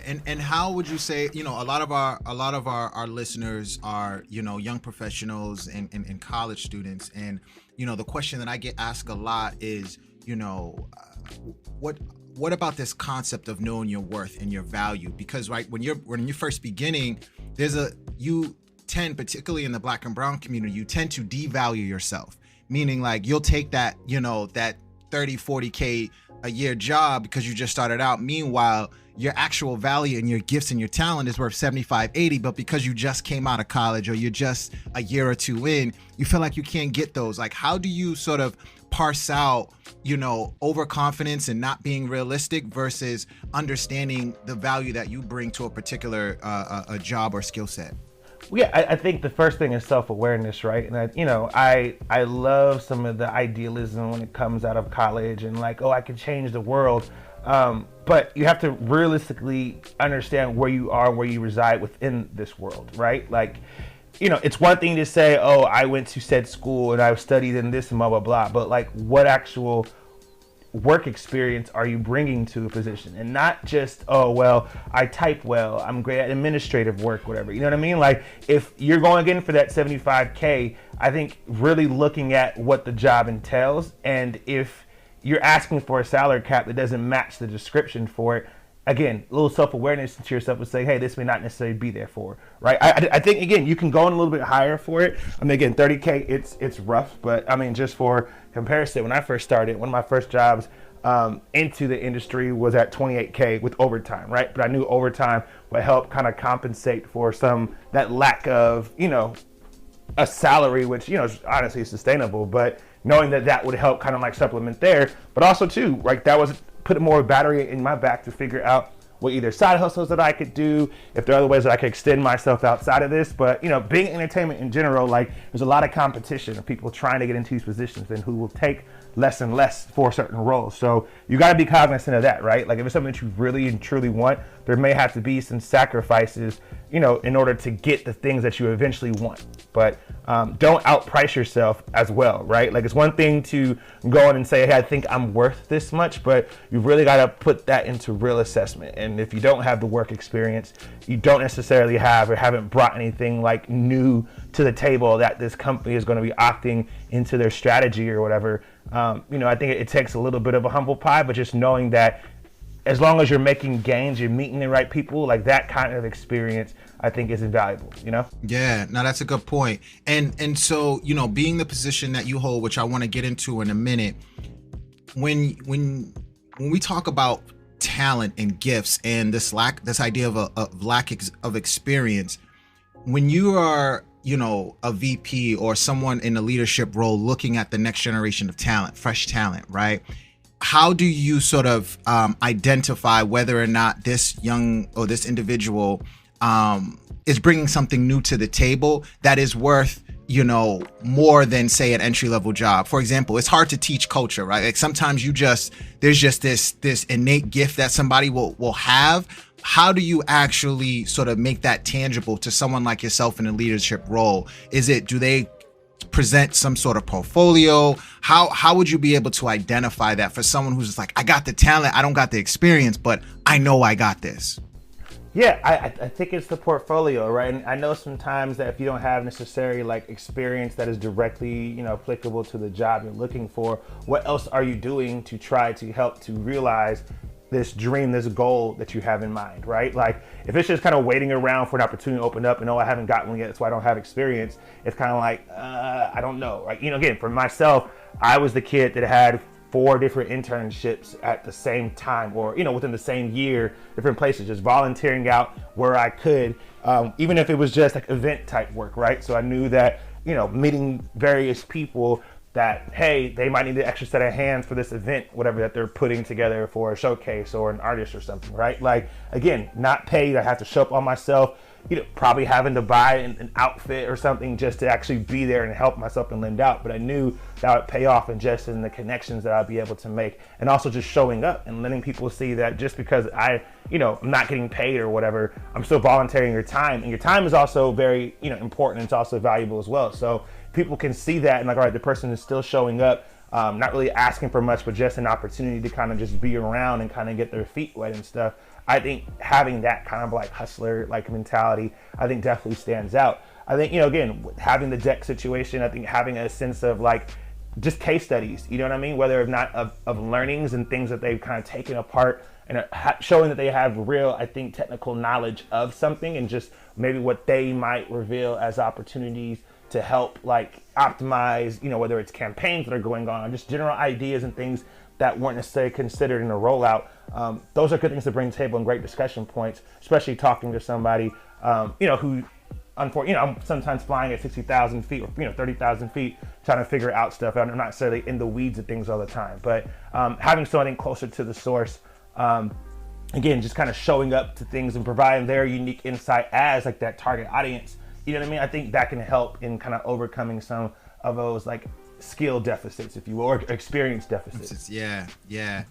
And how would you say, a lot of our listeners are, young professionals and college students, and the question that I get asked a lot is, what what about this concept of knowing your worth and your value? Because right when you're first beginning, you tend, particularly in the Black and brown community, you tend to devalue yourself, meaning like you'll take that, that 30-40K a year job because you just started out. Meanwhile, your actual value and your gifts and your talent is worth 75-80, but because you just came out of college or you're just a year or two in, you feel like you can't get those. Like, how do you sort of parse out, overconfidence and not being realistic versus understanding the value that you bring to a particular a job or skill set? Yeah, I think the first thing is self-awareness, right? And I love some of the idealism when it comes out of college and like, oh, I can change the world. But you have to realistically understand where you are, where you reside within this world, right? Like, it's one thing to say, oh, I went to said school and I've studied in this and blah, blah, blah. But like, what actual work experience are you bringing to a position? And not just, oh, well, I type well, I'm great at administrative work, whatever. You know what I mean? Like, if you're going in for that 75K, I think really looking at what the job entails, and if you're asking for a salary cap that doesn't match the description for it, again, a little self-awareness to yourself and say, hey, this may not necessarily be there for, right? I think, again, you can go in a little bit higher for it. I mean, again, 30K, it's rough, but I mean, just for comparison, when I first started, one of my first jobs into the industry was at 28K with overtime, right? But I knew overtime would help kind of compensate for that lack of, a salary, which, is honestly sustainable, but knowing that would help kind of like supplement there. But also too, like, that was put more battery in my back to figure out what either side hustles that I could do, if there are other ways that I could extend myself outside of this. But, being in entertainment in general, like, there's a lot of competition of people trying to get into these positions and who will take less and less for certain roles. So you got to be cognizant of that, right? Like, if it's something that you really and truly want, there may have to be some sacrifices, in order to get the things that you eventually want. But don't outprice yourself as well, right? Like, it's one thing to go in and say, hey, I think I'm worth this much, but you really got to put that into real assessment. And if you don't have the work experience, you don't necessarily have or haven't brought anything like new to the table that this company is going to be opting into their strategy or whatever. I think it takes a little bit of a humble pie, but just knowing that as long as you're making gains, you're meeting the right people, like that kind of experience, I think is invaluable, Yeah, no, that's a good point. And so, being the position that you hold, which I want to get into in a minute, when we talk about talent and gifts and this idea of lack of experience, when you are, a VP or someone in a leadership role looking at the next generation of talent, fresh talent, right? How do you sort of identify whether or not this young or this individual is bringing something new to the table that is worth, more than, say, an entry-level job? For example, it's hard to teach culture, right? Like, sometimes there's just this innate gift that somebody will have. How do you actually sort of make that tangible to someone like yourself in a leadership role? Do they present some sort of portfolio? How would you be able to identify that for someone who's just like, I got the talent, I don't got the experience, but I know I got this? Yeah, I think it's the portfolio, right? And I know sometimes that if you don't have necessarily like experience that is directly, applicable to the job you're looking for, what else are you doing to try to help to realize this dream, this goal that you have in mind, right? Like, if it's just kind of waiting around for an opportunity to open up and, oh, I haven't got one yet, so I don't have experience, it's kind of like, I don't know. Like, again, for myself, I was the kid that had 4 different internships at the same time, or, within the same year, different places, just volunteering out where I could, even if it was just like event type work, right? So I knew that, meeting various people that, hey, they might need an extra set of hands for this event, whatever that they're putting together for a showcase or an artist or something, right? Like, again, not paid. I have to show up on myself, probably having to buy an outfit or something just to actually be there and help myself and lend out. But I knew that would pay off in just in the connections that I'd be able to make, and also just showing up and letting people see that just because I'm not getting paid or whatever, I'm still volunteering your time. And your time is also very, important. It's also valuable as well. So people can see that and like, all right, the person is still showing up. not really asking for much, but just an opportunity to kind of just be around and kind of get their feet wet and stuff. I think having that kind of like hustler like mentality, I think definitely stands out. I think, again, having the deck situation, I think having a sense of like just case studies, you know what I mean? Whether or not of learnings and things that they've kind of taken apart and showing that they have real, I think, technical knowledge of something and just maybe what they might reveal as opportunities to help like optimize, whether it's campaigns that are going on or just general ideas and things that weren't necessarily considered in a rollout. Those are good things to bring to the table and great discussion points, especially talking to somebody, who, unfortunately, I'm sometimes flying at 60,000 feet or 30,000 feet, trying to figure out stuff. I'm not necessarily in the weeds of things all the time, but having something closer to the source, again, just kind of showing up to things and providing their unique insight as like that target audience. You know what I mean? I think that can help in kind of overcoming some of those like skill deficits, if you will, or experience deficits. Yeah.